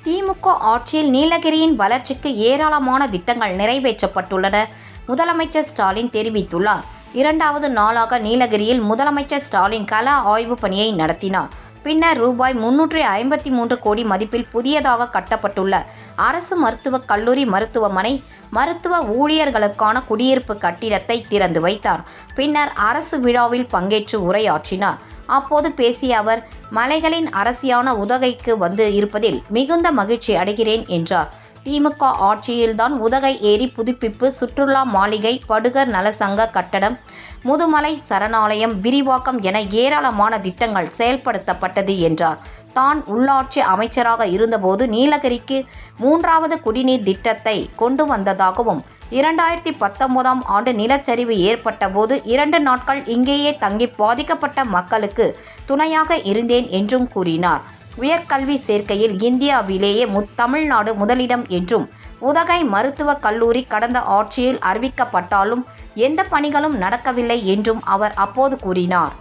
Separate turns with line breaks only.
திமுக ஆட்சியில் நீலகிரியின் வளர்ச்சிக்கு ஏராளமான திட்டங்கள் நிறைவேற்றப்பட்டுள்ளன. முதலமைச்சர் ஸ்டாலின் தெரிவித்துள்ளார். 2வது நாளாக நீலகிரியில் முதலமைச்சர் ஸ்டாலின் கள ஆய்வு பணியை நடத்தினார். பின்னர் ரூபாய் 353 கோடி மதிப்பில் புதியதாக கட்டப்பட்டுள்ள அரசு மருத்துவக் கல்லூரி மருத்துவமனை, மருத்துவ ஊழியர்களுக்கான குடியிருப்பு கட்டிடத்தை திறந்து வைத்தார். பின்னர் அரசு விழாவில் பங்கேற்று உரையாற்றினார். அப்போது பேசிய அவர், மலைகளின் அரசியான உதகைக்கு வந்து இருப்பதில் மிகுந்த மகிழ்ச்சி அடைகிறேன் என்றார். திமுக ஆட்சியில்தான் உதகை ஏரி புதுப்பிப்பு, சுற்றுலா மாளிகை, படுகர் நலசங்க கட்டடம், முதுமலை சரணாலயம் விரிவாக்கம் என ஏராளமான திட்டங்கள் செயல்படுத்தப்பட்டது என்றார். தான் உள்ளாட்சி அமைச்சராக இருந்தபோது நீலகிரிக்கு 3வது குடிநீர் திட்டத்தை கொண்டு வந்ததாகவும், 2019ஆம் ஆண்டு நிலச்சரிவு ஏற்பட்ட போது 2 நாட்கள் இங்கேயே தங்கி பாதிக்கப்பட்ட மக்களுக்கு துணையாக இருந்தேன் என்றும் கூறினார். உயர்கல்வி சேர்க்கையில் இந்தியாவிலேயே தமிழ்நாடு முதலிடம் என்றும், உதகை மருத்துவக் கல்லூரி கடந்த ஆட்சியில் அறிவிக்கப்பட்டாலும் எந்த பணிகளும் நடக்கவில்லை என்றும் அவர் அப்போது கூறினார்.